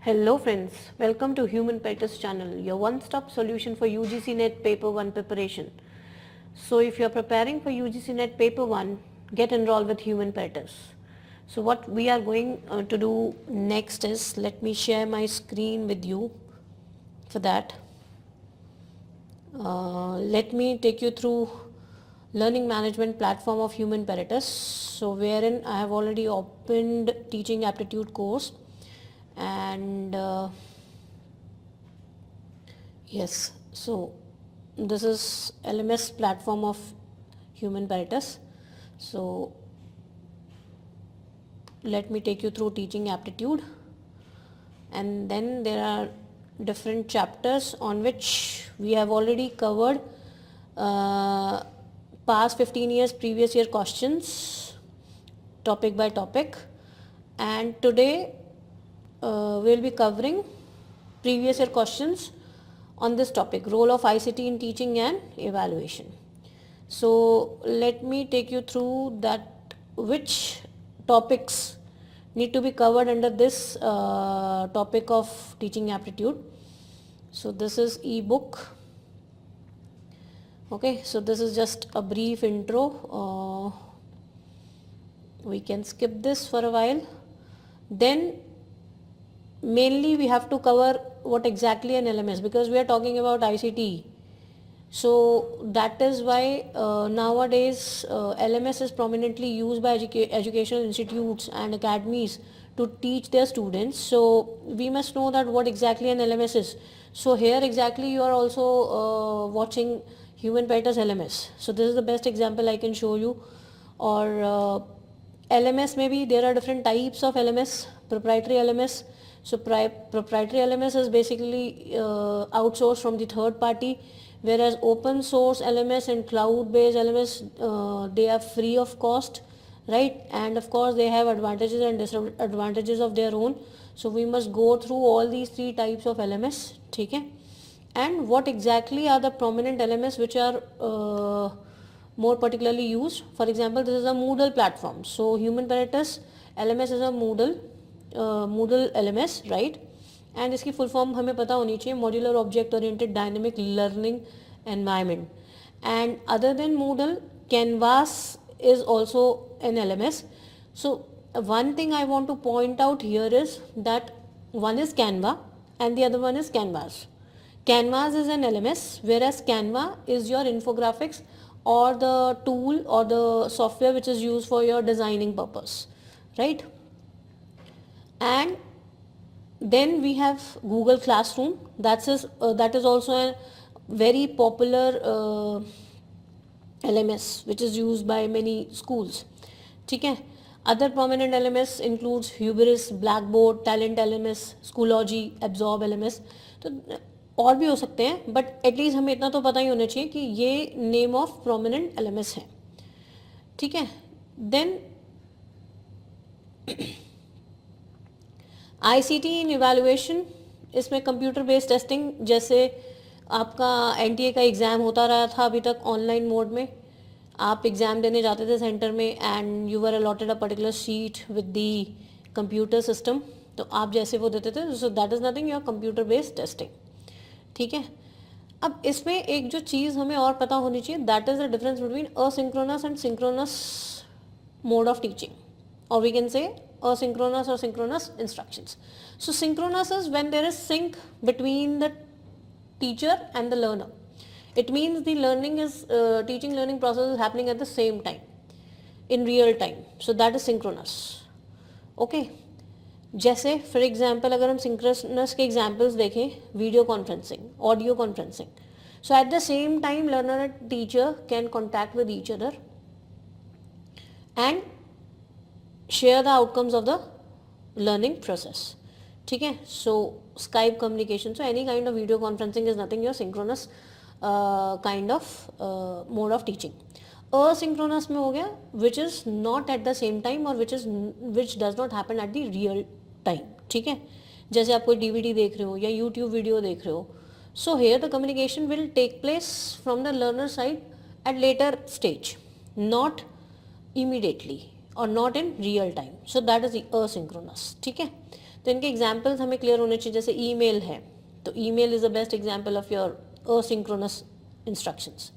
Hello friends, welcome to Human Peters channel, your one-stop solution for UGC NET Paper 1 preparation. So if you are preparing for UGC NET Paper 1, get enrolled with Human Peters. So what we are going to do next is, let me share my screen with you. For that, let me take you through learning management platform of Human Peters. So wherein I have already opened teaching aptitude course, and yes, so this is LMS platform of Human Peters. So let me take you through teaching aptitude, and then there are different chapters on which we have already covered past 15 years previous year questions topic by topic, and today we'll be covering previous year questions on this topic, role of ICT in teaching and evaluation. So let me take you through that which topics need to be covered under this topic of teaching aptitude. So this is ebook. Okay, so this is just a brief intro. We can skip this for a while. Then mainly we have to cover what exactly an LMS, because we are talking about ICT. So that is why nowadays LMS is prominently used by educational institutes and academies to teach their students. So we must know that what exactly an LMS is. So here exactly you are also watching Human Peters LMS. So this is the best example I can show you. Or LMS, maybe there are different types of LMS, proprietary LMS. So proprietary LMS is basically outsourced from the third party, whereas open source LMS and cloud based LMS, they are free of cost, right? And of course they have advantages and disadvantages of their own. So we must go through all these three types of LMS, okay? And what exactly are the prominent LMS which are more particularly used. For example, this is a Moodle platform. So Human Peters LMS is a Moodle LMS, right? And इसकी full form हमें पता होनी चाहिए, Modular Object Oriented Dynamic Learning Environment. And other than Moodle, Canvas is also an LMS. So one thing I want to point out here is that one is Canva and the other one is Canvas. Canvas is an LMS, whereas Canva is your infographics or the tool or the software which is used for your designing purpose, right? And then we have Google Classroom. That is also a very popular LMS which is used by many schools. Okay? Other prominent LMS includes Hubris, Blackboard, Talent LMS, Schoology, Absorb LMS. तो और भी हो सकते हैं, but at least हमें इतना तो पता ही होना चाहिए कि ये नेम ऑफ प्रोमिनेंट LMS है. ठीक है. देन ICT इन इवैल्यूएशन, इसमें कंप्यूटर बेस्ड टेस्टिंग, जैसे आपका NTA का एग्ज़ाम होता रहा था अभी तक ऑनलाइन मोड में. आप एग्ज़ाम देने जाते थे सेंटर में and you were allotted a particular sheet with the computer system. तो आप जैसे वो देते थे, सो that is nothing your computer based testing. ठीक है. अब इसमें एक जो चीज़ हमें और पता होनी चाहिए, that is the difference between asynchronous and synchronous mode of teaching, or we can say asynchronous or synchronous instructions. So synchronous is when there is sync between the teacher and the learner. It means the teaching learning process is happening at the same time, in real time. So that is synchronous. Okay. जैसे for example अगर हम synchronous के examples देखें, video conferencing, audio conferencing. So at the same time learner and teacher can contact with each other and share the outcomes of the learning process. ठीक है. So Skype communication, so any kind of video conferencing is nothing your synchronous kind of mode of teaching. Asynchronous में हो गया which is not at the same time or which does not happen at the real time. ठीक है. जैसे आप कोई DVD देख रहे हो या YouTube वीडियो देख रहे हो, so here the communication will take place from the learner side at later stage, not immediately or not in real time. So that is the asynchronous. ठीक है. तो इनके एग्जाम्पल्स हमें क्लियर होने चाहिए. जैसे ईमेल है, तो email is the best example of your asynchronous instructions.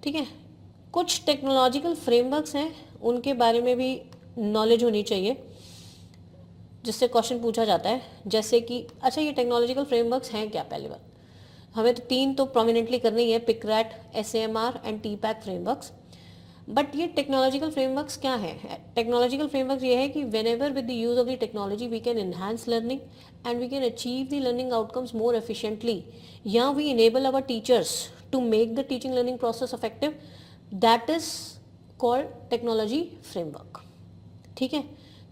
ठीक है. कुछ टेक्नोलॉजिकल फ्रेमवर्क्स हैं, उनके बारे में भी नॉलेज होनी चाहिए, जिससे क्वेश्चन पूछा जाता है. जैसे कि अच्छा, ये टेक्नोलॉजिकल फ्रेमवर्क्स हैं क्या? पहली बात हमें तो 3 तो प्रोमिनेंटली करनी ही है, PICRAT, SAMR and TPACK frameworks. But ये टेक्नोलॉजिकल फ्रेमवर्क्स क्या है? टेक्नोलॉजिकल फ्रेमवर्क्स ये है कि whenever with the use of the technology we can enhance learning and we can achieve the learning outcomes more efficiently, या we enable our teachers to make the teaching learning process effective. That is called technology framework. ठीक है.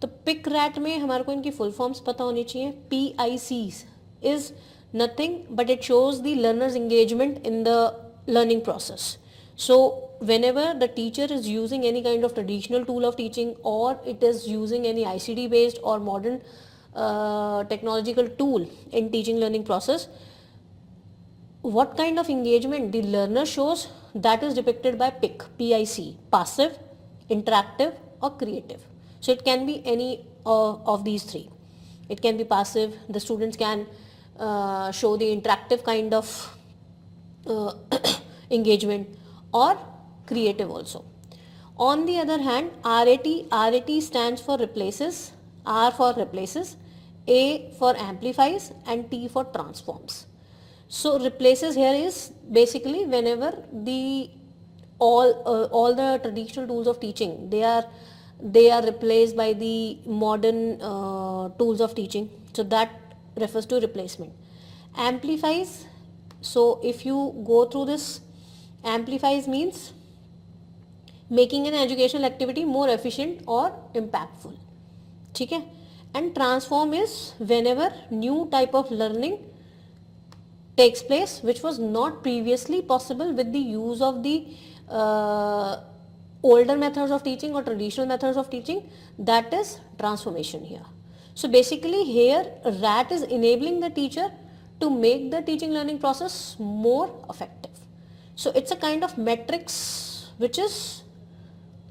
तो पिक्रैट में हमारे को इनकी full forms पता होनी चाहिए. PIC is nothing but it shows the learner's engagement in the learning process. So whenever the teacher is using any kind of traditional tool of teaching, or it is using any ICT based or modern technological tool in teaching learning process, what kind of engagement the learner shows, that is depicted by PIC, passive, interactive or creative. So it can be any of these three. It can be passive, the students can show the interactive kind of engagement, or creative also. On the other hand, RAT stands for replaces, R for replaces, A for amplifies and T for transforms. So replaces here is basically whenever the all the traditional tools of teaching, they are replaced by the modern tools of teaching. So that refers to replacement. Amplifies, so if you go through this, amplifies means making an educational activity more efficient or impactful. ठीक है. And transform is whenever new type of learning takes place which was not previously possible with the use of the older methods of teaching or traditional methods of teaching. That is transformation here. So basically here RAT is enabling the teacher to make the teaching learning process more effective. So it's a kind of matrix which is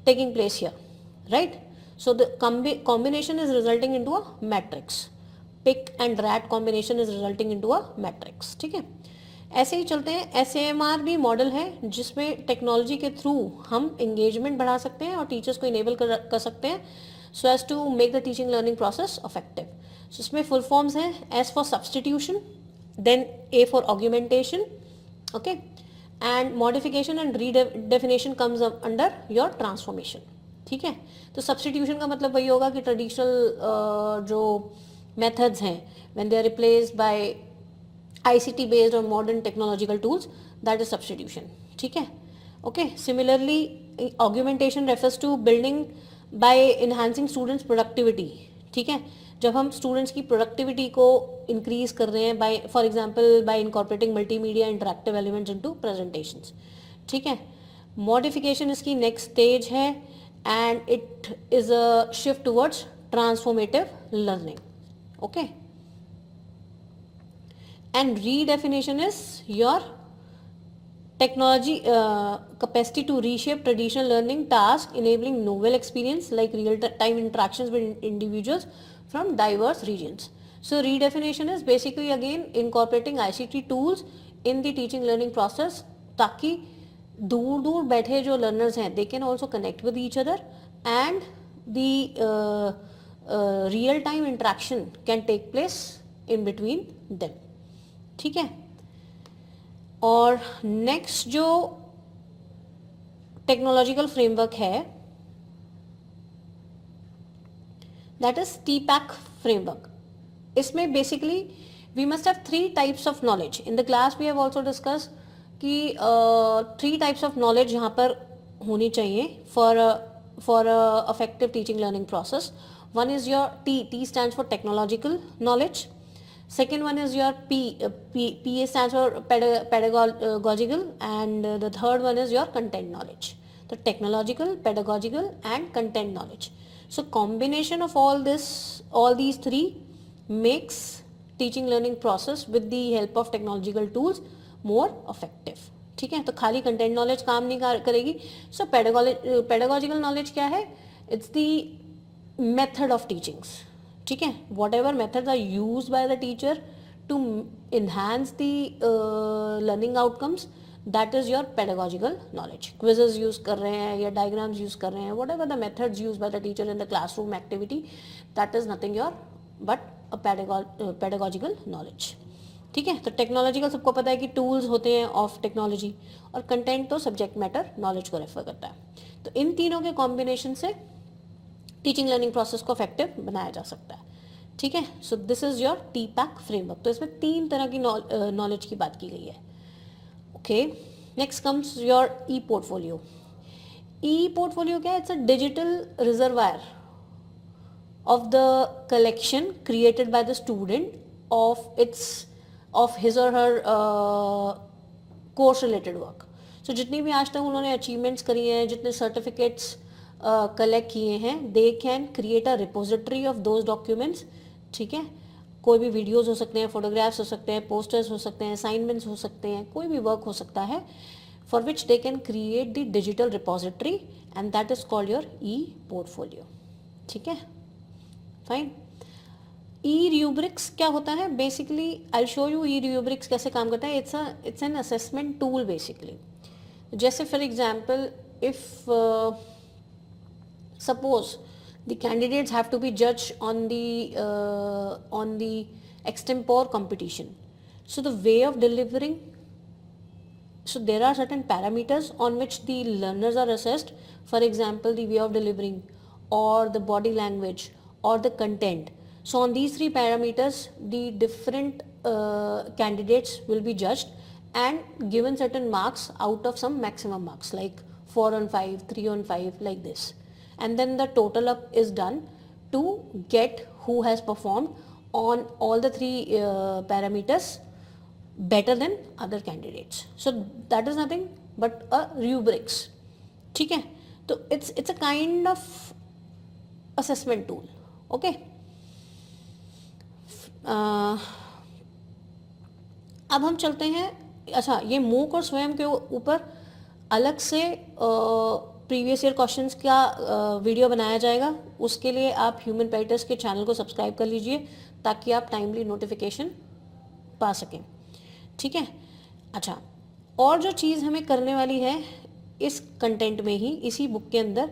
taking place here, right? So the combination is resulting into a matrix. PIC and RAT combination is resulting into a matrix. ठीक है. ऐसे ही चलते हैं. SAMR भी model है जिसमें technology के through हम एंगेजमेंट बढ़ा सकते हैं और टीचर्स को इनेबल कर सकते हैं so as to make the teaching learning process effective. So इसमें full forms हैं. S for substitution, then A for augmentation, okay, and modification and redefinition comes up under your transformation. ठीक है. तो substitution का मतलब वही होगा कि traditional जो methods हैं when they are replaced by ICT based or modern technological tools, that is substitution. ठीक है. Okay. Similarly, augmentation refers to building by enhancing students productivity. ठीक है. जब हम स्टूडेंट्स की प्रोडक्टिविटी को इंक्रीज कर रहे हैं by for example by incorporating multimedia interactive elements into presentations. ठीक है. मॉडिफिकेशन इसकी नेक्स्ट स्टेज है and it is a shift towards transformative learning. Okay. And redefinition is your technology capacity to reshape traditional learning tasks, enabling novel experience like real-time interactions with individuals from diverse regions. So redefinition is basically again incorporating ICT tools in the teaching learning process ताकि दूर दूर बैठे जो learners हैं they can also connect with each other and the real-time interaction can take place in between them. ठीक है. और next जो टेक्नोलॉजिकल फ्रेमवर्क है दैट इज TPACK फ्रेमवर्क. इसमें basically we must have 3 types of knowledge. In the class we have also discuss कि 3 types of knowledge यहाँ पर होनी चाहिए for affective teaching learning process. One is your T stands for technological knowledge. Second one is your PA stands for pedagogical, and the third one is your content knowledge. The technological, pedagogical and content knowledge. So combination of all these three makes teaching learning process with the help of technological tools more effective. ठीक है. तो खाली content knowledge काम नहीं करेगी. So pedagogical knowledge क्या है? It's the method of teachings. ठीक है, whatever methods are use by the teacher to enhance the learning outcomes, that is your pedagogical knowledge. Quizzes use कर रहे हैं या diagrams use कर रहे हैं, whatever the methods used by the teacher in the classroom activity, that is nothing your but a pedagogical knowledge. ठीक है, तो टेक्नोलॉजिकल सबको पता है कि टूल्स होते हैं ऑफ टेक्नोलॉजी, और कंटेंट तो सब्जेक्ट मैटर नॉलेज को रेफर करता है। तो इन तीनों के कॉम्बिनेशन से टीचिंग लर्निंग प्रोसेस को इफेक्टिव बनाया जा सकता है। ठीक है, so this is your TPACK framework. तो इसमें 3 तरह की नॉलेज की बात की गई है। Okay, next comes your e portfolio. E portfolio क्या है? It's a digital reservoir of the collection created by the student of his or her course related work. So जितनी भी आज तक उन्होंने अचीवमेंट्स करी हैं, जितने सर्टिफिकेट्स कलेक्ट किए हैं, दे can create a repository of those documents. ठीक है, कोई भी वीडियोज़ हो सकते हैं, फोटोग्राफ्स हो सकते हैं, पोस्टर्स हो सकते हैं, असाइनमेंट्स हो सकते हैं, कोई भी वर्क हो सकता है, for which they can create the digital repository and that is called your e portfolio. ठीक है, फाइन। ई रूब्रिक्स क्या होता है? Basically I show you e rubrics कैसे काम करता है। It's an assessment tool basically. जैसे for example if suppose the candidates have to be judged on the extempore competition, so the way of delivering, so there are certain parameters on which the learners are assessed. For example, the way of delivering or the body language or the content. So on these 3 parameters the different candidates will be judged and given certain marks out of some maximum marks like 4 on 5, 3 on 5, like this, and then the total up is done to get who has performed on all the 3 parameters better than other candidates. So that is nothing but a rubrics. ठीक है, तो it's a kind of assessment tool. Okay, अब हम चलते हैं। अच्छा, ये मूक और स्वयं के ऊपर अलग से प्रीवियस ईयर क्वेश्चंस का वीडियो बनाया जाएगा। उसके लिए आप ह्यूमन पेडिटर्स के चैनल को सब्सक्राइब कर लीजिए ताकि आप टाइमली नोटिफिकेशन पा सकें। ठीक है, अच्छा, और जो चीज़ हमें करने वाली है इस कंटेंट में ही, इसी बुक के अंदर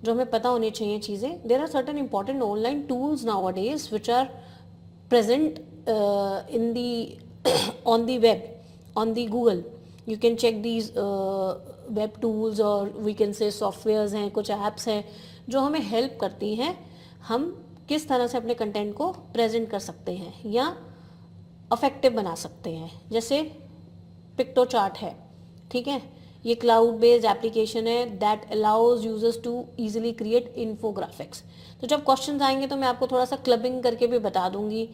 जो हमें पता होनी चाहिए चीज़ें, there are certain important online tools nowadays which are present in the on the web, on the Google. You can check these web tools or we can say softwares हैं, कुछ apps हैं जो हमें help करती हैं हम किस तरह से अपने कंटेंट को प्रेजेंट कर सकते हैं या अफेक्टिव बना सकते हैं। जैसे पिक्टोचार्ट है, ठीक है, ये क्लाउड बेस्ड एप्लीकेशन है that allows users to easily create infographics. तो जब क्वेश्चंस आएंगे तो मैं आपको थोड़ा सा क्लबिंग करके भी बता दूंगी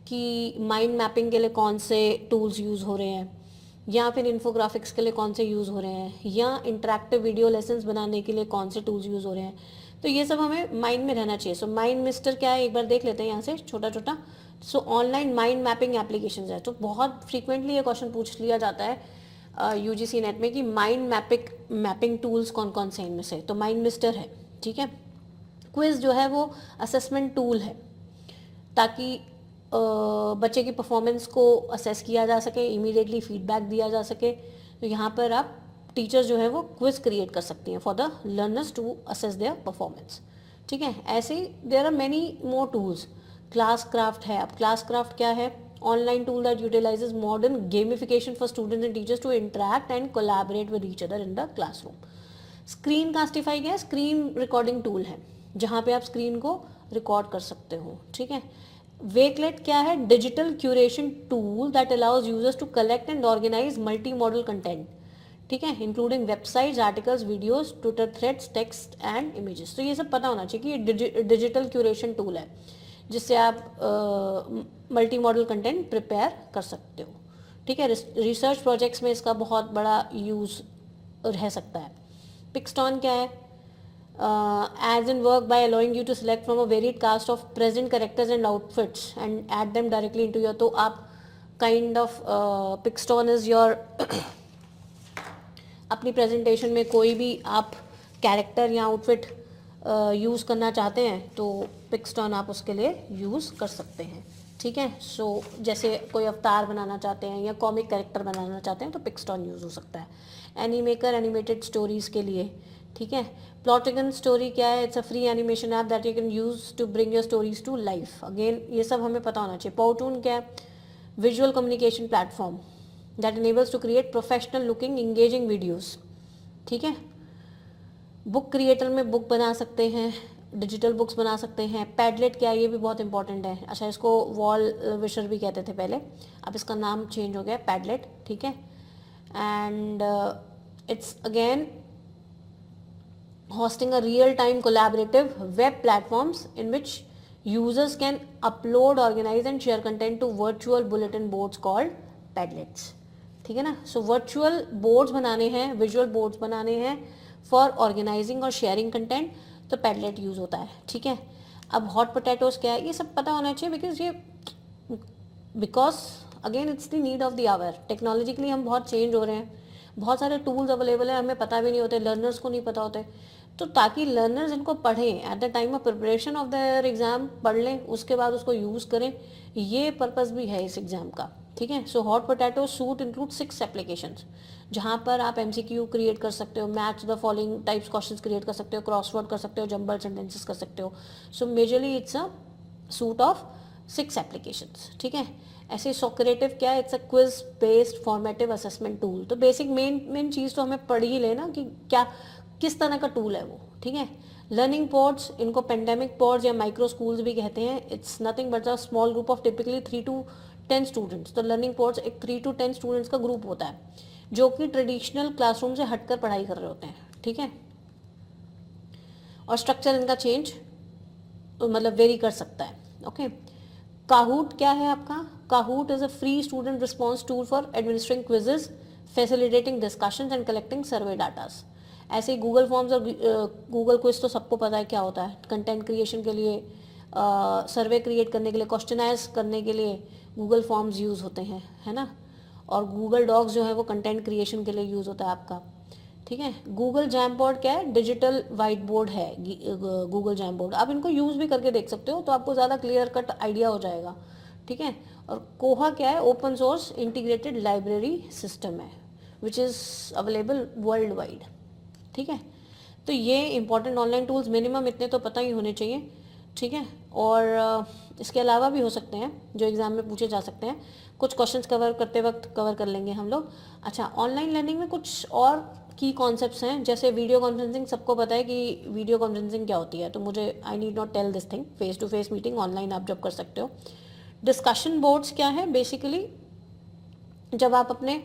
कि माइंड मैपिंग के लिए कौन से टूल्स यूज़ हो रहे हैं, या फिर इन्फोग्राफिक्स के लिए कौन से यूज़ हो रहे हैं, या इंटरेक्टिव वीडियो लेसन्स बनाने के लिए कौन से टूल्स यूज़ हो रहे हैं। तो ये सब हमें माइंड में रहना चाहिए। सो माइंड मिस्टर क्या है, एक बार देख लेते हैं यहाँ से छोटा छोटा। सो ऑनलाइन माइंड मैपिंग एप्लीकेशन है, तो बहुत फ्रीक्वेंटली ये क्वेश्चन पूछ लिया जाता है UGC नेट में कि माइंड मैपिंग टूल्स कौन कौन से इनमें से। तो माइंड मिस्टर है, ठीक है। क्विज जो है वो असेसमेंट टूल है ताकि बच्चे की परफॉर्मेंस को असेस किया जा सके, इमीडिएटली फीडबैक दिया जा सके। तो यहाँ पर आप टीचर्स जो है वो क्विज क्रिएट कर सकती हैं for the learners to assess their performance. ठीक है, ऐसे ही there are many more tools. Classcraft है। अब क्लास क्राफ्ट क्या है? Online tool that utilises modern gamification for students and teachers to interact and collaborate with each other in the classroom. Screencastify क्या है? Screen recording tool है जहाँ पे आप स्क्रीन को रिकॉर्ड कर सकते हो। ठीक है। वेकलेट क्या है? Digital curation tool that allows users to collect and organise multi modal content, ठीक है, including websites, articles, videos, Twitter threads, text and images. तो ये सब पता होना चाहिए कि ये डिजिटल क्यूरेशन टूल है जिससे आप मल्टी मॉडल कंटेंट प्रिपेयर कर सकते हो। ठीक है, रिसर्च प्रोजेक्ट्स में इसका बहुत बड़ा यूज़ रह सकता है। पिक्सटॉन क्या है? Ads in work by allowing you to select from a varied cast of present characters and outfits and add them directly into your, तो आप kind of Pixton is your अपनी प्रेजेंटेशन में कोई भी आप कैरेक्टर या आउटफिट यूज़ करना चाहते हैं तो पिक्सटॉन आप उसके लिए यूज़ कर सकते हैं, ठीक है। सो जैसे कोई अवतार बनाना चाहते हैं या कॉमिक कैरेक्टर बनाना चाहते हैं तो पिक्सटॉन यूज़ हो सकता है। एनीमेकर एनिमेटेड स्टोरीज़ के लिए, ठीक है। प्लॉटिगन स्टोरी क्या है? It's a free animation app that you can use to bring your stories to life. Again ये सब हमें पता होना चाहिए। पाउटून क्या है? Visual communication platform that enables to create professional looking engaging videos, ठीक है। बुक क्रिएटर में बुक बना सकते हैं, डिजिटल बुक्स बना सकते हैं। पैडलेट क्या है? ये भी बहुत इंपॉर्टेंट है। अच्छा, इसको वॉल विशर भी कहते थे पहले, अब इसका नाम चेंज हो गया पैडलेट, ठीक है। And it's again hosting a real-time collaborative web platforms in which users can upload, organize and share content to virtual bulletin boards called Padlets, ठीक है ना। सो वर्चुअल बोर्ड्स बनाने हैं, विजुअल बोर्ड्स बनाने हैं फॉर ऑर्गेनाइजिंग और sharing content, तो Padlet use होता है, ठीक है। अब हॉट पोटैटोज क्या है? ये सब पता होना चाहिए because again it's the need of the hour. Technologically हम बहुत चेंज हो रहे हैं, बहुत सारे टूल्स अवेलेबल हैं, हमें पता भी नहीं होते, लर्नर्स को नहीं पता होते। तो ताकि लर्नर्स इनको पढ़ें, at the time of preparation of their exam पढ़ लें, उसके बाद उसको यूज़ करें, ये पर्पस भी है इस एग्जाम का, ठीक है। So hot potato suit include 6 applications, जहाँ पर आप MCQ क्रिएट कर सकते हो, match the following types questions create कर सकते हो, क्रॉसवर्ड कर सकते हो, जंबल सेंटेंसेस कर सकते हो। सो majorly it's a suit of 6 applications, ठीक है। ऐसे सोक्रेटिव क्या है? It's a quiz based formative assessment tool. तो बेसिक मेन चीज़ तो हमें पढ़ ही लेना कि क्या किस तरह का टूल है वो, ठीक है। लर्निंग पॉड्स, इनको पेंडेमिक पॉड्स या माइक्रो स्कूल्स भी कहते हैं। It's nothing but a small group of typically 3 to 10 students. तो लर्निंग पॉड्स एक 3 to 10 स्टूडेंट्स का ग्रुप होता है जो कि ट्रेडिशनल क्लासरूम से हटकर पढ़ाई कर रहे होते हैं, ठीक है। और स्ट्रक्चर इनका चेंज मतलब वेरी कर सकता है, ओके। काहूट क्या है आपका? Kahoot is a free student response tool for administering quizzes, facilitating discussions and collecting survey datas. ऐसे ही गूगल फॉर्म्स और गूगल क्विज तो सबको पता है क्या होता है। कंटेंट क्रिएशन के लिए, सर्वे क्रिएट करने के लिए, क्वेश्चनाइज करने के लिए गूगल फॉर्म्स यूज़ होते हैं, है ना। और गूगल डॉक्स जो है वो कंटेंट क्रिएशन के लिए यूज़ होता है आपका, ठीक है। गूगल जैम बोर्ड क्या है? डिजिटल वाइट बोर्ड है गूगल जैम बोर्ड। आप इनको यूज़ भी करके देख सकते हो तो आपको ज़्यादा क्लियर कट आइडिया हो जाएगा, ठीक है। और कोहा क्या है? Open source integrated library system है which is available world wide, ठीक है। तो ये इंपॉर्टेंट ऑनलाइन टूल्स मिनिमम इतने तो पता ही होने चाहिए, ठीक है। और इसके अलावा भी हो सकते हैं जो एग्ज़ाम में पूछे जा सकते हैं। कुछ क्वेश्चंस कवर करते वक्त कवर कर लेंगे हम लोग। अच्छा, ऑनलाइन लर्निंग में कुछ और की कॉन्सेप्ट्स हैं, जैसे वीडियो कॉन्फ्रेंसिंग। सबको पता है कि वीडियो कॉन्फ्रेंसिंग क्या होती है, तो मुझे I need not tell this thing. Face to face meeting online आप जब कर सकते हो। डिस्कशन बोर्ड्स क्या है? बेसिकली जब आप अपने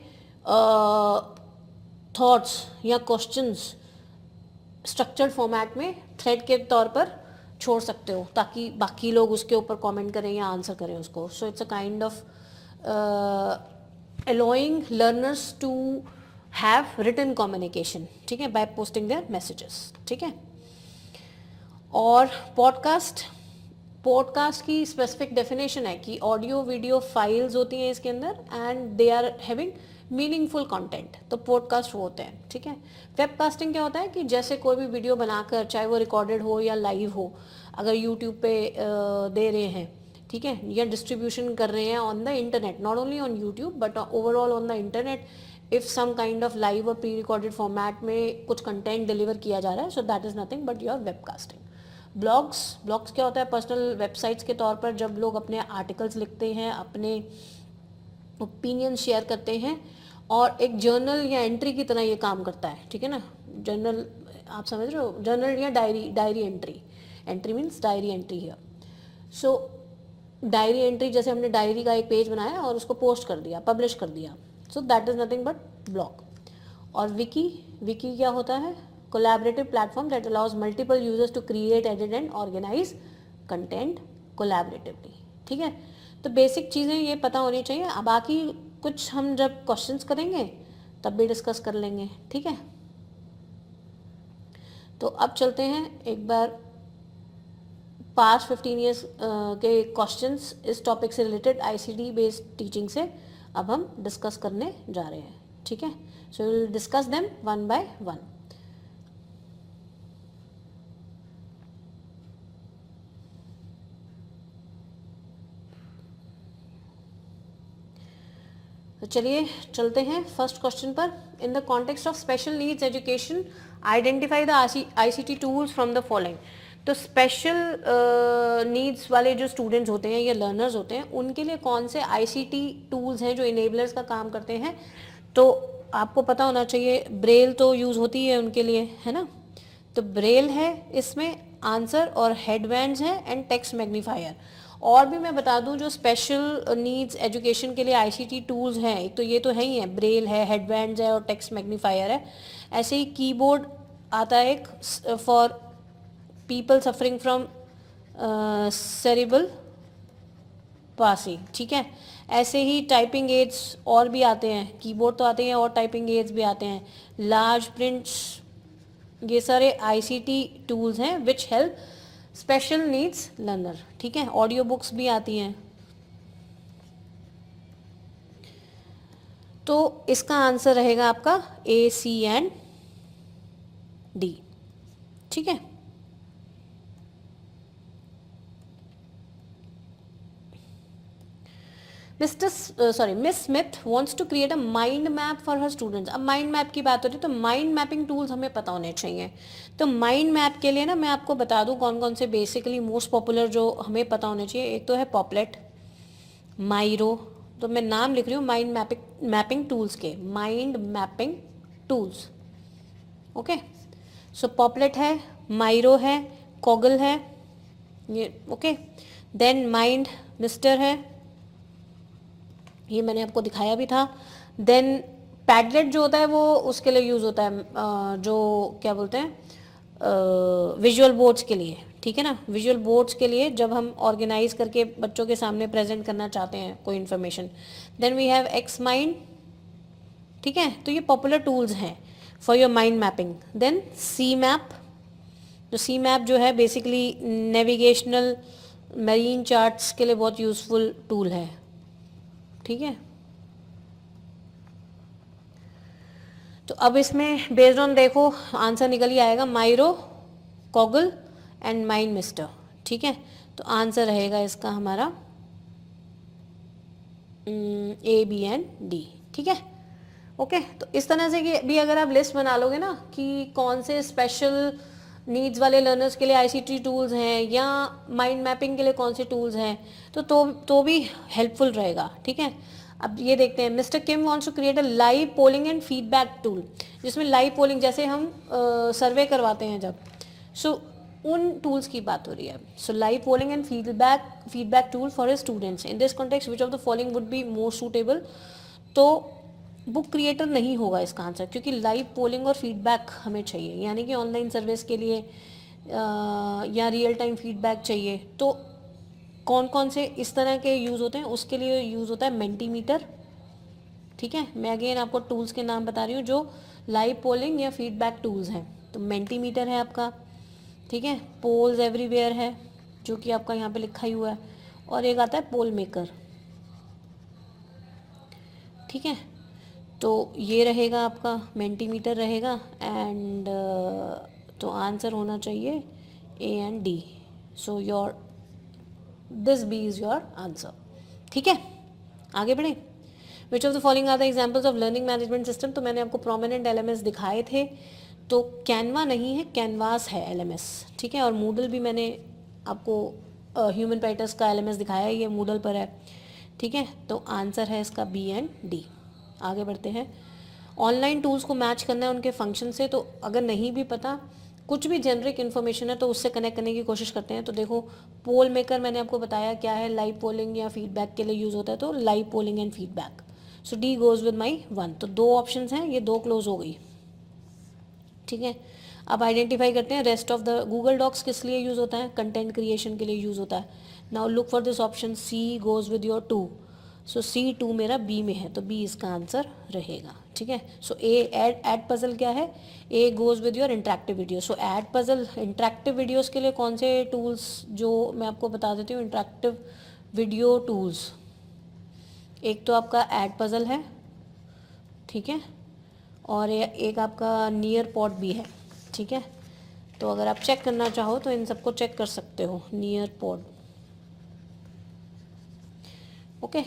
थॉट्स या क्वेश्चंस स्ट्रक्चर्ड फॉर्मेट में थ्रेड के तौर पर छोड़ सकते हो ताकि बाकी लोग उसके ऊपर कमेंट करें या आंसर करें उसको। So it's a kind of allowing learners to have written communication, ठीक है, बाय पोस्टिंग देयर मैसेजेस, ठीक है। और पॉडकास्ट की स्पेसिफिक डेफिनेशन है कि ऑडियो वीडियो फाइल्स होती हैं इसके अंदर and they are having meaningful content, तो पॉडकास्ट होते हैं, ठीक है। वेबकास्टिंग क्या होता है कि जैसे कोई भी वीडियो बनाकर, चाहे वो रिकॉर्डेड हो या लाइव हो, अगर यूट्यूब पे दे रहे हैं, ठीक है, या डिस्ट्रीब्यूशन कर रहे हैं on the internet, not only on YouTube but overall on the internet, if some kind of live और प्री रिकॉर्डेड फॉर्मेट में कुछ कंटेंट डिलीवर किया जा रहा है, so that is nothing but your webcasting. Blogs क्या होता है? पर्सनल वेबसाइट्स के तौर पर जब लोग अपने आर्टिकल्स लिखते हैं, अपने ओपिनियन शेयर करते हैं, और एक जर्नल या एंट्री की तरह ये काम करता है, ठीक है ना। जर्नल आप समझ रहे हो, जर्नल या diary entry means diary entry है। सो डायरी एंट्री, जैसे हमने डायरी का एक पेज बनाया और उसको पोस्ट कर दिया, पब्लिश कर दिया, so that is nothing but blog. और विकी क्या होता है? Collaborative platform that allows multiple users to create, edit and organise content collaboratively, ठीक है। तो बेसिक चीज़ें ये पता होनी चाहिए। अब बाकी कुछ हम जब क्वेश्चंस करेंगे तब भी डिस्कस कर लेंगे, ठीक है। तो अब चलते हैं एक बार पास्ट 15 ईयर्स के क्वेश्चंस इस टॉपिक से रिलेटेड ICT बेस्ड टीचिंग से अब हम डिस्कस करने जा रहे हैं, ठीक है। So will discuss them one by one. तो चलिए चलते हैं फर्स्ट क्वेश्चन पर. In the context of special needs education identify the ICT tools from the following. तो स्पेशल नीड्स वाले जो स्टूडेंट्स होते हैं या लर्नर्स होते हैं उनके लिए कौन से ICT टूल्स हैं जो इनेबलर्स का काम करते हैं. तो आपको पता होना चाहिए ब्रेल तो यूज़ होती है उनके लिए, है ना. तो ब्रेल है इसमें आंसर, और हेडबैंड्स हैं एंड टेक्स्ट मैग्नीफायर. और भी मैं बता दूं जो स्पेशल नीड्स एजुकेशन के लिए ICT टूल्स हैं, एक तो ये तो है ही है, ब्रेल है, हेडबैंड्स है और टेक्स्ट मैग्नीफायर है. ऐसे ही कीबोर्ड आता है एक for people suffering from cerebral Pasi. ठीक है. ऐसे ही टाइपिंग एड्स और भी आते हैं, कीबोर्ड तो आते हैं और टाइपिंग एड्स भी आते हैं. लार्ज प्रिंट्स, ये सारे ICT टूल्स हैं which help special needs learner. ठीक है. ऑडियो बुक्स भी आती हैं. तो इसका आंसर रहेगा आपका A, C एंड D. ठीक है. Miss Smith wants to create a mind map for her students. अब माइंड मैप की बात हो रही है तो माइंड मैपिंग टूल्स हमें पता होने चाहिए. तो माइंड मैप के लिए ना मैं आपको बता दूं कौन कौन से बेसिकली मोस्ट पॉपुलर जो हमें पता होने चाहिए. एक तो है पॉपलेट, माइरो. तो मैं नाम लिख रही हूँ माइंड मैपिंग टूल्स के, माइंड मैपिंग टूल्स. ओके. सो पॉपलेट है, माइरो है, कॉगल है, ये ओके. देन माइंड मिस्टर है, ये मैंने आपको दिखाया भी था. देन पैडलेट जो होता है वो उसके लिए यूज़ होता है, जो क्या बोलते हैं विजुअल बोर्ड्स के लिए. ठीक है ना. विजुअल बोर्ड्स के लिए जब हम ऑर्गेनाइज करके बच्चों के सामने प्रेजेंट करना चाहते हैं कोई information. Then we have XMind. ठीक है. तो ये पॉपुलर टूल्स हैं for your mind mapping. Then Cmap. तो सी मैप जो है बेसिकली नेविगेशनल मरीन चार्ट्स के लिए बहुत यूज़फुल टूल है. ठीक है. तो अब इसमें बेस्ड ऑन देखो आंसर निकल ही आएगा, माइरो, कॉगल एंड माइंड मिस्टर. ठीक है. तो आंसर रहेगा इसका हमारा A, B एंड D. ठीक है. ओके. तो इस तरह से कि भी अगर आप लिस्ट बना लोगे ना कि कौन से स्पेशल नीड्स वाले लर्नर्स के लिए ICT टूल्स हैं या माइंड मैपिंग के लिए कौन से टूल्स हैं, तो भी हेल्पफुल रहेगा. ठीक है. अब ये देखते हैं. Mister Kim wants to create a live polling and feedback tool, जिसमें लाइव पोलिंग जैसे हम सर्वे करवाते हैं जब, सो उन टूल्स की बात हो रही है. सो live polling and feedback tool for a students. In this context which of the following would be more suitable. तो बुक क्रिएटर नहीं होगा इसका आंसर, क्योंकि लाइव पोलिंग और फीडबैक हमें चाहिए, यानी कि ऑनलाइन सर्विस के लिए या रियल टाइम फीडबैक चाहिए. तो कौन कौन से इस तरह के यूज़ होते हैं, उसके लिए यूज़ होता है मेंटीमीटर. ठीक है. मैं अगेन आपको टूल्स के नाम बता रही हूँ जो लाइव पोलिंग या फीडबैक टूल्स हैं. तो मेंटीमीटर है आपका. ठीक है. पोल्स एवरीवेयर है जो कि आपका यहाँ पे लिखा ही हुआ है. और एक आता है पोल मेकर. ठीक है. तो ये रहेगा आपका मेंटीमीटर रहेगा. एंड तो आंसर होना चाहिए A and D. So your this B is your answer. ठीक है. आगे बढ़े. Which of the following are the examples of learning management system. तो मैंने आपको प्रोमिनेंट LMS दिखाए थे. तो कैनवा नहीं है, कैनवास है LMS. ठीक है. और मूडल भी मैंने आपको ह्यूमन पैटर्स का LMS दिखाया है, ये मूडल पर है. ठीक है. तो आंसर है इसका B एंड D. आगे बढ़ते हैं. ऑनलाइन टूल्स को मैच करना है उनके फंक्शन से. तो अगर नहीं भी पता, कुछ भी जेनरिक इन्फॉर्मेशन है तो उससे कनेक्ट करने की कोशिश करते हैं. तो देखो पोल मेकर मैंने आपको बताया क्या है, लाइव पोलिंग या फीडबैक के लिए यूज़ होता है. तो live polling and feedback. So D goes with my 1. तो 2 ऑप्शंस हैं, ये 2 क्लोज हो गई. ठीक है. अब आइडेंटिफाई करते हैं rest of the. Google Docs किस लिए यूज़ होता है, कंटेंट क्रिएशन के लिए यूज़ होता है. Now look for this option, C goes with your 2. So C2 मेरा B में है, तो B इसका आंसर रहेगा. ठीक है. सो A एड पजल क्या है, A goes with your interactive video. So Edpuzzle interactive videos के लिए कौन से टूल्स जो मैं आपको बता देती हूँ. इंटरेक्टिव वीडियो टूल्स, एक तो आपका एड पजल है. ठीक है. और एक आपका नियर पॉड भी है. ठीक है. तो अगर आप चेक करना चाहो तो इन सबको चेक कर सकते हो, नियर पॉड. ओके.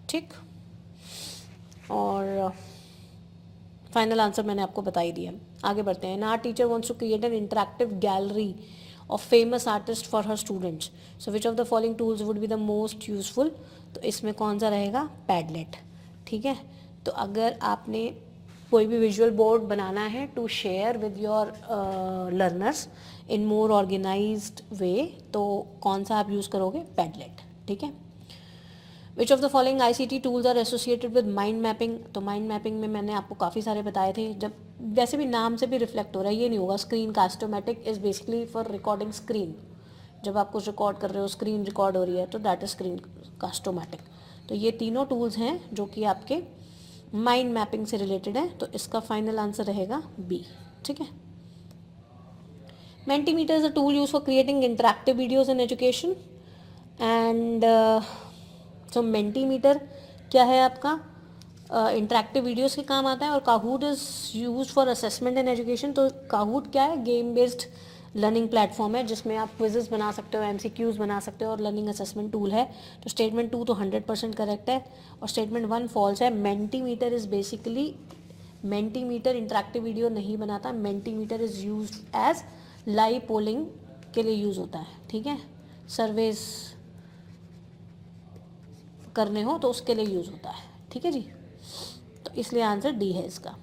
ठीक. और फाइनल आंसर मैंने आपको बता ही दिया। आगे बढ़ते हैं। Our teacher wants to create an interactive gallery of famous artist for her students, so which of the following tools would be the most useful. तो इसमें कौन सा रहेगा? पैडलेट। ठीक है, तो अगर आपने कोई भी विजुअल बोर्ड बनाना है to share with your learners in more organised way, तो कौन सा आप यूज़ करोगे? पैडलेट। ठीक है। Which of the following ICT tools are associated with mind mapping. तो माइंड मैपिंग में मैंने आपको काफ़ी सारे बताए थे, जब वैसे भी नाम से भी रिफ्लेक्ट हो रहा है, ये नहीं होगा। Screencastomatic is basically for recording screen. जब आप कुछ रिकॉर्ड कर रहे हो, स्क्रीन रिकॉर्ड हो रही है, तो दैट इज स्क्रीन कास्टोमेटिक। तो ये तीनों टूल्स हैं जो कि आपके माइंड मैपिंग से रिलेटेड है, तो इसका फाइनल आंसर रहेगा बी। ठीक है। Mentimeter is a tool used for creating interactive videos in education, and so Mentimeter क्या है आपका? इंटरेक्टिव वीडियोस के काम आता है। और Kahoot is use for assessment in education. तो काहूट क्या है? गेम बेस्ड लर्निंग प्लेटफॉर्म है जिसमें आप क्विजेस बना सकते हो, MCQs बना सकते हो, और लर्निंग असेसमेंट टूल है। तो स्टेटमेंट 2 तो 100% करेक्ट है, और स्टेटमेंट 1 फॉल्स है। Mentimeter is basically, Mentimeter interactive video नहीं बनाता। Mentimeter is use as live polling के लिए यूज़ होता है। ठीक है, सर्वेज करने हो तो उसके लिए यूज़ होता है। ठीक है जी, तो इसलिए आंसर डी है इसका।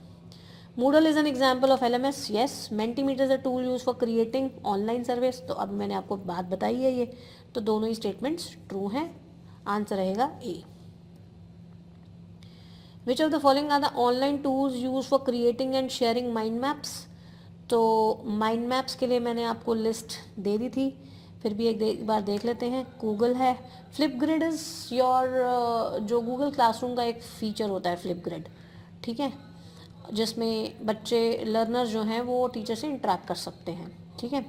Moodle is an example of LMS। Yes. Mentimeter is a tool use for creating online service. तो अब मैंने आपको बात बताई है ये, तो दोनों ही स्टेटमेंट्स ट्रू हैं। आंसर रहेगा A. Which of the following are the online tools use for creating and sharing mind maps. तो माइंड मैप्स के लिए मैंने आपको लिस्ट दे दी थी, फिर भी एक बार देख लेते हैं। गूगल है, फ्लिपग्रिड इज़ योर, जो गूगल क्लासरूम का एक फीचर होता है फ्लिपग्रिड। ठीक है, जिसमें बच्चे लर्नर जो हैं वो टीचर से इंटरेक्ट कर सकते हैं। ठीक है।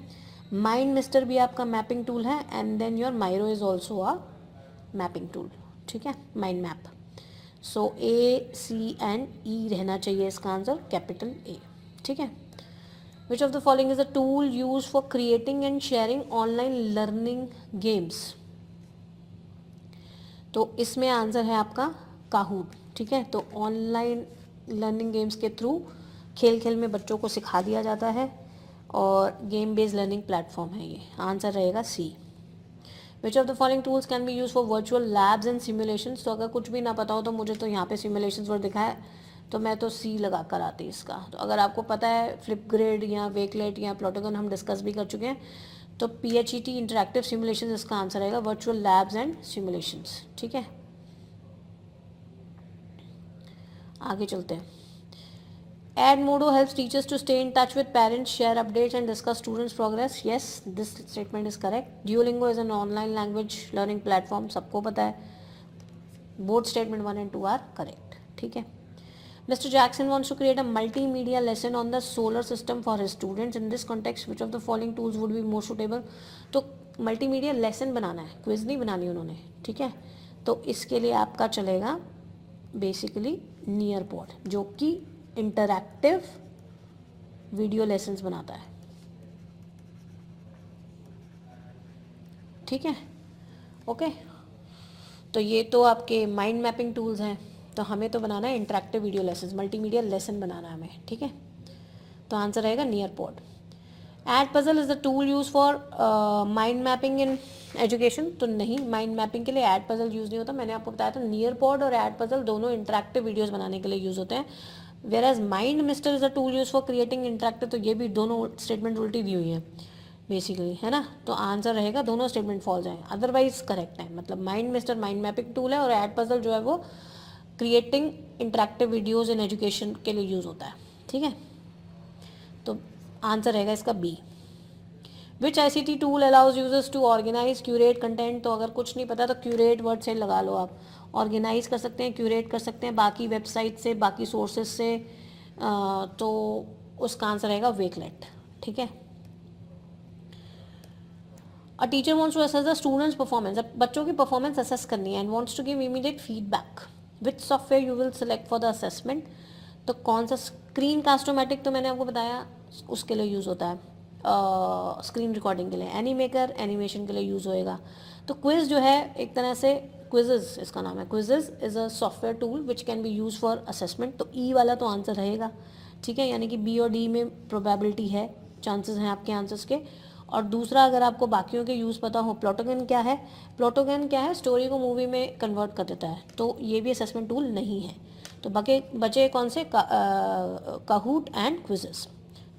माइंड मिस्टर भी आपका मैपिंग टूल है, and then your Miro is also a mapping tool. ठीक है, mind map. So A, C and E रहना चाहिए इसका आंसर, कैपिटल A। ठीक है। Which of the following is a tool use for creating and sharing online learning games. तो इसमें answer है आपका काहूट। ठीक है, तो ऑनलाइन लर्निंग गेम्स के थ्रू खेल खेल में बच्चों को सिखा दिया जाता है, और गेम बेस्ड लर्निंग प्लेटफॉर्म है ये। आंसर रहेगा C. Which of the following tools can be use for virtual labs and simulations. तो अगर कुछ भी ना पता हो तो मुझे तो यहाँ पे सिमुलेशंस वर्ड दिखा है, तो मैं तो सी लगा कर आती इसका। तो अगर आपको पता है फ्लिपग्रिड या वेकलेट या प्लॉटोगन हम डिस्कस भी कर चुके हैं, तो PHET इंटरेक्टिव सिमुलेशन इसका आंसर रहेगा, वर्चुअल लैब्स एंड सिमुलेशंस। ठीक है, आगे चलते हैं। Edmodo helps teachers to stay in touch with parents, share updates and discuss students' progress. Yes, this statement is correct. Duolingo is an online language learning platform. सबको पता है. Both statement 1 and 2 are correct. ठीक है. Mr. Jackson wants to create a multimedia lesson on the solar system for his students. In this context, which of the following tools would be more suitable? तो multimedia lesson बनाना है, quiz नहीं बनानी उन्होंने. ठीक है, तो इसके लिए आपका चलेगा बेसिकली नियरपॉड, जो कि इंटरैक्टिव वीडियो लेसन्स बनाता है. ठीक है, ओके. तो ये तो आपके माइंड मैपिंग टूल्स हैं. तो हमें तो बनाना है interactive video lessons, multimedia lesson बनाना है हमें. ठीक है, तो आंसर रहेगा Nearpod. Edpuzzle is the tool use for mind mapping in education. तो नहीं, माइंड मैपिंग के लिए एड पजल यूज़ नहीं होता. मैंने आपको बताया था नियरपॉड और एड पजल दोनों इंटरैक्टिव वीडियोज़ बनाने के लिए यूज़ होते हैं. Whereas MindMeister is a tool use for creating interactive. तो ये भी दोनों स्टेटमेंट उल्टी दी हुई है बेसिकली, है ना. तो आंसर रहेगा, दोनों स्टेटमेंट फॉल्स हैं, अदरवाइज करेक्ट है. मतलब mind mister mind mapping tool है, और एड पजल जो है वो creating interactive videos in education के लिए यूज़ होता है. ठीक है, तो आंसर रहेगा इसका B. Which ICT tool allows users to organise curate content. तो अगर कुछ नहीं पता तो क्यूरेट वर्ड से लगा लो आप. ऑर्गेनाइज कर सकते हैं, क्यूरेट कर सकते हैं बाकी वेबसाइट से, बाकी सोर्सेज से. तो उसका आंसर रहेगा वेकलेट. ठीक है. A teacher wants to assess the students performance. अब बच्चों की परफॉर्मेंस असेस करनी है, and wants to give immediate feedback. Which software you will select for the assessment. तो कौन सा? स्क्रीन कास्टोमेटिक तो मैंने आपको बताया उसके लिए यूज़ होता है, स्क्रीन रिकॉर्डिंग के लिए. एनीमेकर एनिमेशन के लिए यूज़ होएगा. तो क्विज जो है एक तरह से क्विजेज इसका नाम है. Quizzes is a software tool which can be use for assessment. तो ई वाला तो आंसर रहेगा, ठीक है, यानी कि बी और डी में प्रोबेबिलिटी है, चांसेस हैं आपके आंसर्स के. और दूसरा, अगर आपको बाकियों के यूज़ पता हो, प्लोटोगन क्या है. प्लोटोगन क्या है, स्टोरी को मूवी में कन्वर्ट कर देता है, तो ये भी असेसमेंट टूल नहीं है. तो बचे कौन से, काहूट एंड क्विजेस.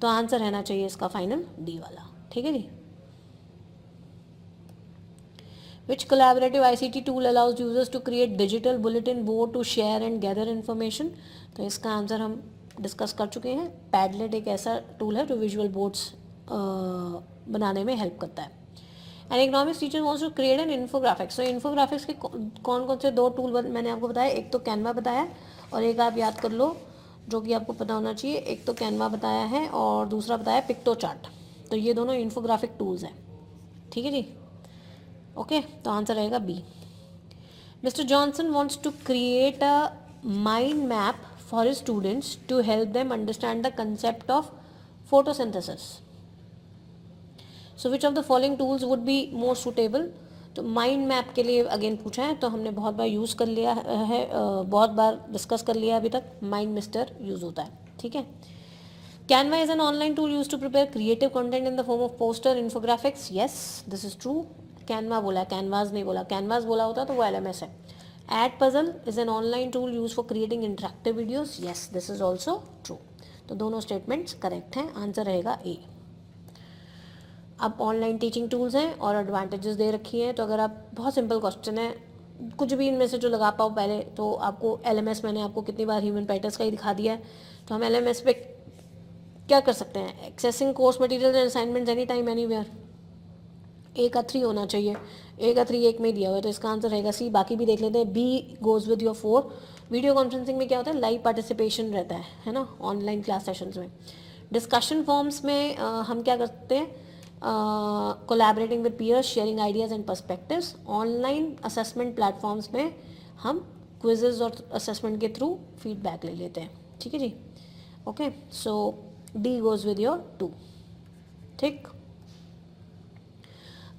तो आंसर रहना चाहिए इसका फाइनल डी वाला, ठीक है जी. Which collaborative ICT tool allows users to create digital bulletin board to share and gather information. तो इसका आंसर हम डिस्कस कर चुके हैं. पैडलेट एक ऐसा टूल है जो विजुअल बोर्ड्स बनाने में हेल्प करता है. And economics teacher wants to create an infographics. तो इन्फोग्राफिक्स के कौन कौन से 2 टूल मैंने आपको बताया. एक तो कैनवा बताया और एक आप याद कर लो जो कि आपको पता होना चाहिए. एक तो कैनवा बताया है और दूसरा बताया पिक्टो चार्ट. तो ये दोनों इन्फोग्राफिक टूल्स हैं, ठीक है जी. ओके, तो आंसर रहेगा B. Mister Johnson wants to create a mind map for his students to help them understand the concept of photosynthesis. So which of the following tools would be more suitable. तो mind map के लिए again पूछा है, तो हमने बहुत बार use कर लिया है, बहुत बार डिस्कस कर लिया अभी तक. माइंड मिस्टर यूज़ होता है, ठीक है. Canva is an online tool used to prepare creative content in the form of poster, infographics. Yes, this is true. Canva बोला, Canvas नहीं बोला. Canvas बोला होता तो वो LMS है. Adpuzzle is an online tool used for creating interactive videos. Yes, this is also true. तो दोनों स्टेटमेंट्स करेक्ट हैं. आंसर रहेगा ए. अब ऑनलाइन टीचिंग टूल्स हैं और एडवांटेजेस दे रखी हैं. तो अगर आप, बहुत सिंपल क्वेश्चन है, कुछ भी इनमें से जो लगा पाओ पहले. तो आपको LMS, मैंने आपको कितनी बार ह्यूमन पैटर्स का ही दिखा दिया है. तो हम LMS पे क्या कर सकते हैं. Accessing course material and assignments any time anywhere. A का 3 होना चाहिए. ए का 3 एक में दिया हुआ है, तो इसका आंसर रहेगा सी. बाकी भी देख लेते हैं. B goes with your 4. Video conferencing में क्या होता है, लाइव पार्टिसिपेशन रहता है ना, ऑनलाइन क्लास सेशंस में. डिस्कशन फॉर्म्स में हम क्या करते हैं, collaborating with peers, sharing ideas and perspectives. Online assessment platforms में हम क्विजेज और असेसमेंट के थ्रू फीडबैक ले लेते हैं, ठीक है जी. Okay, so D goes with your 2, ठीक.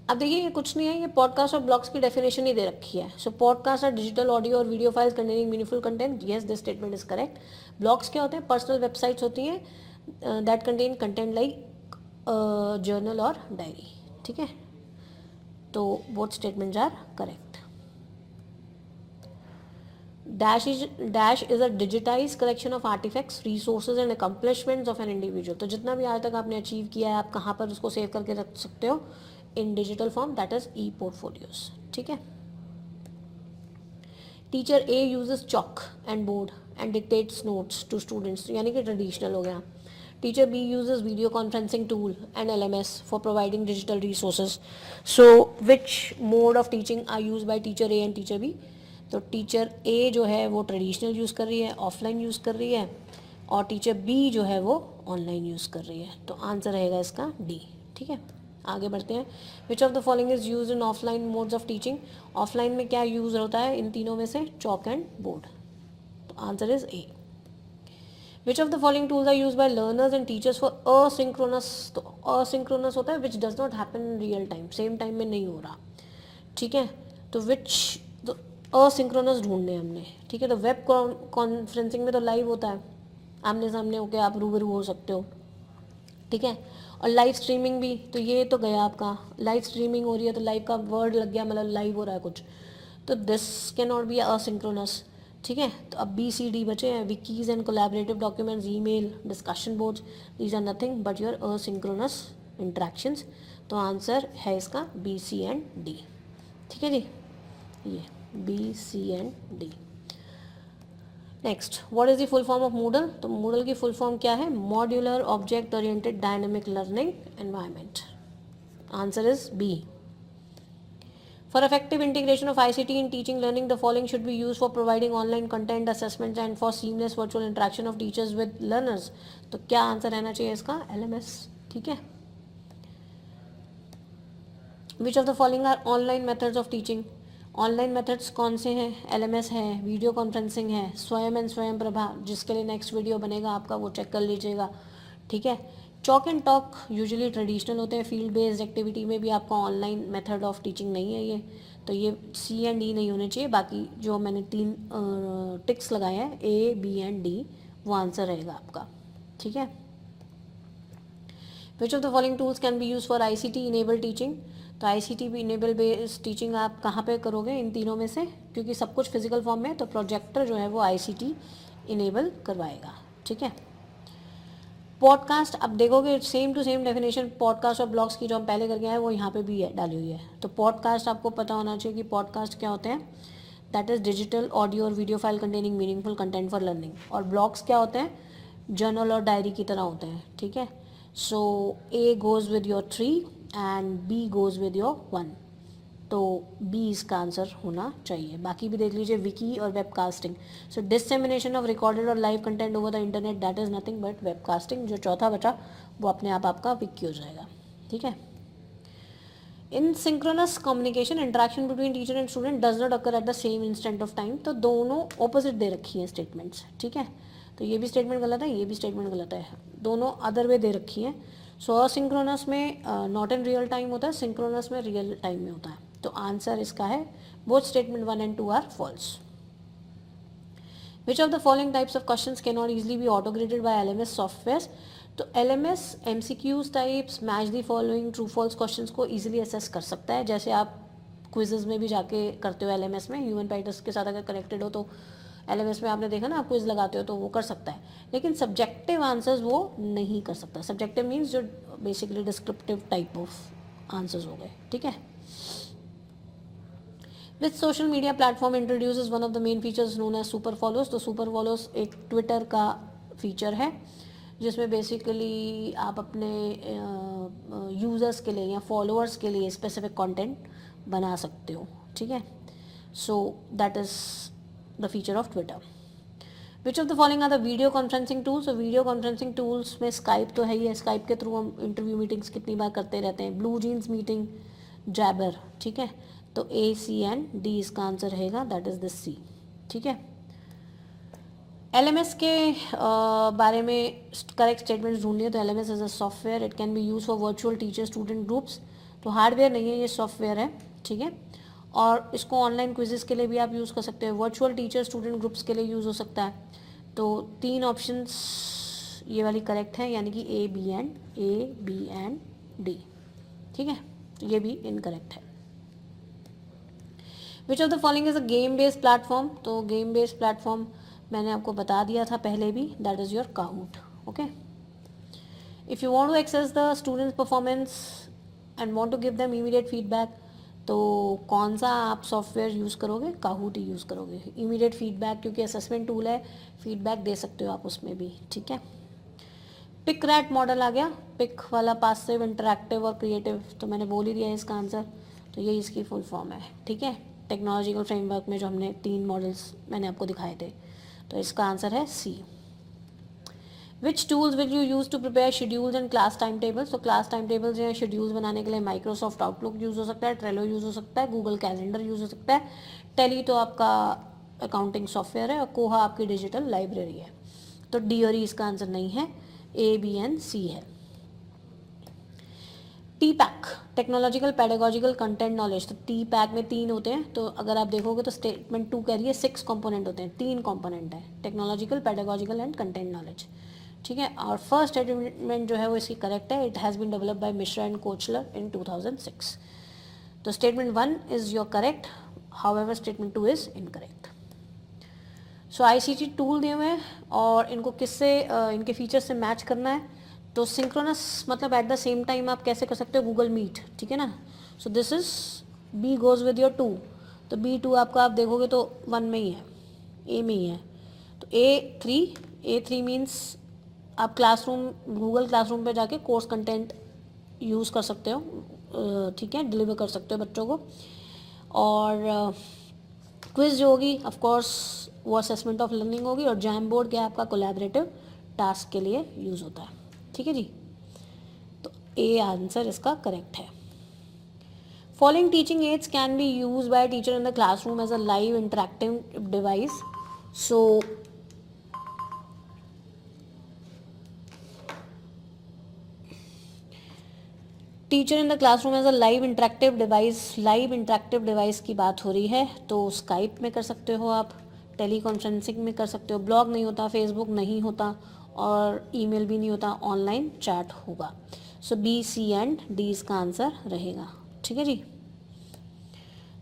अब देखिए, ये कुछ नहीं है, ये पॉडकास्ट और ब्लॉग्स की डेफिनेशन ही दे रखी है. So podcast are digital audio और video files containing meaningful content. Yes, this statement is correct. Blogs क्या होते हैं, पर्सनल वेबसाइट्स होती हैं that contain content like journal और डायरी, ठीक है. तो both statements are correct. Dash is a digitized collection of artifacts, resources and accomplishments of an individual. तो जितना भी आज तक आपने अचीव किया है, आप कहाँ पर उसको सेव करके रख सकते हो, in digital form, that is e portfolios, ठीक है. Teacher A uses chalk and board and dictates notes to students, यानी कि ट्रेडिशनल हो गया. Teacher B uses video conferencing tool and LMS for providing digital resources. So which mode of teaching are use by teacher A and teacher B. तो teacher A जो है वो traditional use कर रही है, ऑफलाइन यूज़ कर रही है, और टीचर बी जो है वो ऑनलाइन यूज़ कर रही है. तो आंसर रहेगा इसका डी, ठीक है. आगे बढ़ते हैं. Which of the following is use in offline modes of teaching. Offline में क्या यूज़ होता है इन तीनों में से, चॉक एंड बोर्ड. तो answer is A. Which of the following tools are use by learners and teachers for asynchronous. तो असिंक्रोनस होता है which does not happen in real time, same time में नहीं हो रहा, ठीक है. तो विच असिंक्रोनस ढूंढने हमने, ठीक है. तो वेब कॉन्फ्रेंसिंग में तो लाइव होता है, आमने सामने होकर आप रूबरू हो सकते हो, ठीक है. और लाइव स्ट्रीमिंग भी, तो ये तो गया आपका, लाइव स्ट्रीमिंग हो रही है तो लाइव का वर्ड लग गया, मतलब लाइव हो रहा है कुछ, तो this cannot be asynchronous, ठीक है. तो अब BCD बचे हैं, wikis and collaborative documents, email, discussion boards. These are nothing but your asynchronous interactions. तो आंसर है इसका B, C एंड D, ठीक है जी. ये B, C and D. Next, what is the full form of Moodle. तो मूडल की full form क्या है, modular object oriented dynamic learning environment. Answer is B. For effective integration of ICT in teaching learning, the following should be used for providing online content assessments and for seamless virtual interaction of teachers with learners. तो क्या answer रहना चाहिए इसका, LMS, ठीक है. Which of the following are online methods of teaching. Online methods कौन से हैं, LMS है, वीडियो कॉन्फ्रेंसिंग है, स्वयं एंड स्वयं प्रभा, जिसके लिए नेक्स्ट वीडियो बनेगा आपका, वो चेक कर लीजिएगा, ठीक है. Chalk and talk usually traditional होते हैं, फील्ड बेस्ड एक्टिविटी में भी आपका ऑनलाइन मेथड ऑफ टीचिंग नहीं है ये. तो ये सी एंड डी नहीं होने चाहिए, बाकी जो मैंने 3 टिक्स लगाए हैं ए बी एंड डी वो आंसर रहेगा आपका, ठीक है। Which of the following tools can be use for ICT enable teaching, तो ICT भी इनेबल बेस्ड टीचिंग आप कहाँ पे करोगे इन तीनों में से, क्योंकि सब कुछ फिजिकल फॉर्म में, तो प्रोजेक्टर जो है वो ICT इनेबल करवाएगा, ठीक है। पॉडकास्ट आप देखोगे same to same definition podcast और ब्लॉग्स की जो हम पहले करके आए वो यहाँ पे भी है डाली हुई है। तो पॉडकास्ट आपको पता होना चाहिए कि पॉडकास्ट क्या होते हैं, दैट इज़ डिजिटल ऑडियो और video file containing meaningful content for learning, और ब्लॉग्स क्या होते हैं, जर्नल और डायरी की तरह होते हैं, ठीक है। सो A goes with your 3 and B goes with your 1, तो बी इसका आंसर होना चाहिए। बाकी भी देख लीजिए, विकी और webcasting, so dissemination of recorded और live content over the internet, that is nothing but webcasting. जो चौथा बचा वो अपने आप आपका विकी हो जाएगा, ठीक है। In synchronous communication interaction between teacher and student does not occur at the same instant of time, तो दोनों ऑपोजिट दे रखी हैं स्टेटमेंट्स, ठीक है। तो ये भी स्टेटमेंट गलत है, ये भी स्टेटमेंट गलत है, दोनों अदर वे दे रखी हैं। सो असिंक्रोनस में नॉट इन रियल टाइम होता है, सिंक्रोनस में रियल टाइम में होता है, तो आंसर इसका है both statement 1 and 2 are false. Which of the following types of questions cannot easily be auto graded by LMS software, तो LMS MCQs types match the following true false questions को easily assess कर सकता है, जैसे आप quizzes में भी जाके करते हो LMS में, ह्यूमन पैटर्स के साथ अगर कनेक्टेड हो तो LMS में आपने देखा ना, आप क्विज लगाते हो तो वो कर सकता है, लेकिन सब्जेक्टिव आंसर्स वो नहीं कर सकता। सब्जेक्टिव मीन्स जो basically descriptive type of answers हो गए, ठीक है। Which social media platform introduces one of the main features known as super follows, तो सुपर फॉलोज एक ट्विटर का फीचर है जिसमें बेसिकली आप अपने यूज़र्स के लिए या फॉलोअर्स के लिए स्पेसिफिक कंटेंट बना सकते हो, ठीक है। So that is the feature of Twitter. Which of the following are the video conferencing tools, तो वीडियो कॉन्फ्रेंसिंग टूल्स में स्काइप तो है ही है, स्काइप के थ्रू हम इंटरव्यू मीटिंग्स कितनी बार करते रहते हैं, ब्लू जीन्स मीटिंग, जैबर, ठीक है। तो A, C एंड D इसका आंसर रहेगा, दैट इज़ द C, ठीक है। LMS के बारे में करेक्ट स्टेटमेंट्स ढूंढिए, तो LMS is a software, it can be use for virtual teacher student groups, तो हार्डवेयर नहीं है, ये सॉफ्टवेयर है, ठीक है। और इसको ऑनलाइन क्विजेस के लिए भी आप यूज़ कर सकते हैं, वर्चुअल टीचर स्टूडेंट ग्रुप्स के लिए यूज़ हो सकता है। तो 3 ऑप्शंस ये वाली करेक्ट है, यानी कि A, B एंड D, ठीक है। तो ये भी इनकरेक्ट है। Which of the following is a game based platform, तो गेम बेस्ड प्लेटफॉर्म मैंने आपको बता दिया था पहले भी, that is your Kahoot, okay. If you want to access the students performance and want to give them immediate feedback, तो कौन सा आप सॉफ्टवेयर यूज़ करोगे, काहूट ही यूज़ करोगे। इमीडिएट फीडबैक क्योंकि असेसमेंट टूल है, फीडबैक दे सकते हो आप उसमें भी, ठीक है। पिक रैट मॉडल आ गया, पिक वाला पासिव, इंटरैक्टिव और क्रिएटिव, तो मैंने बोल ही दिया है इसका आंसर, तो ये इसकी फुल फॉर्म है, ठीक है। टेक्नोलॉजिकल फ्रेमवर्क में जो हमने 3 मॉडल्स मैंने आपको दिखाए थे, तो इसका आंसर है C। Which tools will you use to prepare schedules and class time tables, तो क्लास टाइम टेबल्स या शेड्यूल्स बनाने के लिए माइक्रोसॉफ्ट आउटलुक यूज़ हो सकता है, ट्रेलो यूज़ हो सकता है, गूगल कैलेंडर यूज़ हो सकता है, टेली तो आपका अकाउंटिंग सॉफ्टवेयर है, और कोहा आपकी डिजिटल लाइब्रेरी है। तो D और E इसका आंसर नहीं है, A, B एंड C है। TPAC technological pedagogical content knowledge, तो TPAC में 3 होते हैं, तो अगर आप देखोगे तो स्टेटमेंट 2 कह रही है 6 कंपोनेंट होते हैं, 3 कंपोनेंट है, technological pedagogical and content knowledge, ठीक है। और फर्स्ट स्टेटमेंट जो है वो इसकी करेक्ट है, it has been developed by Mishra and Koehler in 2006, तो statement 1 is your correct, however statement 2 is incorrect. So ICT tool दिए हुए हैं और इनको किससे इनके फीचर्स से मैच करना है, तो सिंक्रोनस मतलब एट द सेम टाइम आप कैसे कर सकते हो, गूगल मीट, ठीक है ना। So this is B goes with your 2, तो B2 आपका आप देखोगे तो 1 में ही है, A में ही है, तो A3 मीन्स आप क्लासरूम गूगल क्लासरूम पे जाके कोर्स कंटेंट यूज़ कर सकते हो, ठीक है, डिलीवर कर सकते हो बच्चों को। और क्विज जो होगी ऑफ कोर्स वो असेसमेंट ऑफ लर्निंग होगी, और जैम बोर्ड क्या आपका कोलैबोरेटिव टास्क के लिए यूज़ होता है, ठीक है जी। तो A आंसर इसका करेक्ट है। Following teaching aids can be use by teacher in the classroom as a live interactive device, so teacher in the classroom as a live interactive device की बात हो रही है, तो स्काइप में कर सकते हो आप, टेली कॉन्फ्रेंसिंग में कर सकते हो, ब्लॉग नहीं होता, फेसबुक नहीं होता और ईमेल भी नहीं होता, ऑनलाइन चैट होगा। So B, C and D इसका आंसर रहेगा। ठीक है जी।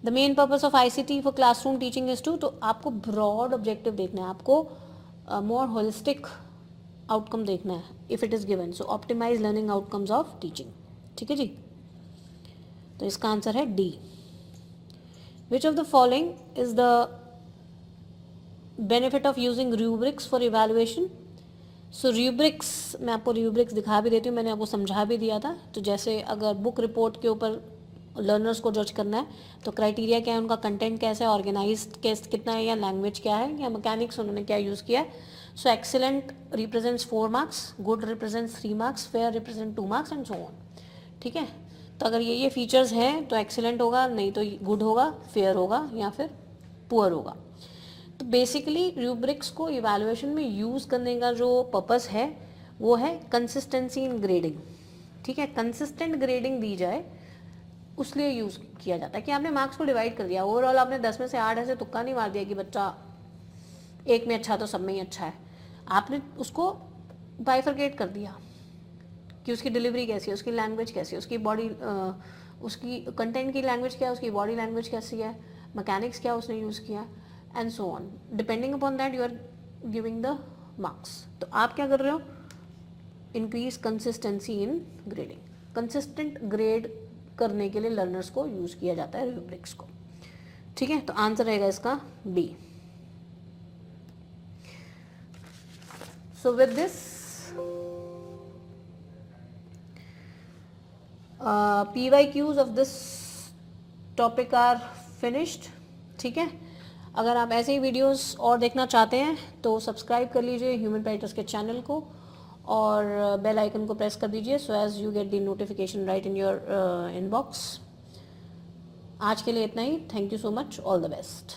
The main purpose of ICT for classroom teaching is to, तो आपको ब्रॉड ऑब्जेक्टिव देखना है, आपको मोर होलिस्टिक आउटकम देखना है if it is given. So optimise learning outcomes of teaching. ठीक है जी। तो इसका आंसर है D. Which of the following is the benefit of using rubrics for evaluation. So rubrics, मैं आपको रूब्रिक्स दिखा भी देती हूँ, मैंने आपको समझा भी दिया था। तो जैसे अगर बुक रिपोर्ट के ऊपर लर्नर्स को जज करना है तो क्राइटेरिया क्या है, उनका कंटेंट कैसा है, ऑर्गेनाइज्ड कितना है, या लैंग्वेज क्या है, या मैकेनिक्स उन्होंने क्या यूज़ किया है। So excellent represents 4 marks, good represents 3 marks, fair represent 2 marks and so on. ठीक है। तो अगर ये फीचर्स हैं तो एक्सीलेंट होगा, नहीं तो गुड होगा, फेयर होगा या फिर पुअर होगा। तो बेसिकली रूब्रिक्स को इवैल्यूएशन में यूज़ करने का जो पर्पस है वो है कंसिस्टेंसी इन ग्रेडिंग। ठीक है, कंसिस्टेंट ग्रेडिंग दी जाए उसलिए यूज़ किया जाता है कि आपने मार्क्स को डिवाइड कर दिया। ओवरऑल आपने 10 में से 8 ऐसे तुक्का नहीं मार दिया कि बच्चा एक में अच्छा तो सब में ही अच्छा है। आपने उसको बाइफरकेट कर दिया कि उसकी डिलीवरी कैसी है, उसकी लैंग्वेज कैसी है, उसकी बॉडी उसकी कंटेंट की लैंग्वेज क्या है, उसकी बॉडी लैंग्वेज कैसी है, मैकेनिक्स क्या उसने यूज़ किया, and so on. Depending upon that you are giving the marks. तो आप क्या कर रहे हो, increase consistency in grading. Consistent grade करने के लिए लर्नर्स को यूज़ किया जाता है रूब्रिक्स को। ठीक है, तो आंसर रहेगा इसका B. So with this PYQs of this topic are finished. ठीक है, अगर आप ऐसे ही वीडियोस और देखना चाहते हैं तो सब्सक्राइब कर लीजिए ह्यूमन राइटर्स के चैनल को और बेल आइकन को प्रेस कर दीजिए so as you get the notification right in your inbox. आज के लिए इतना ही। Thank you so much, all the best.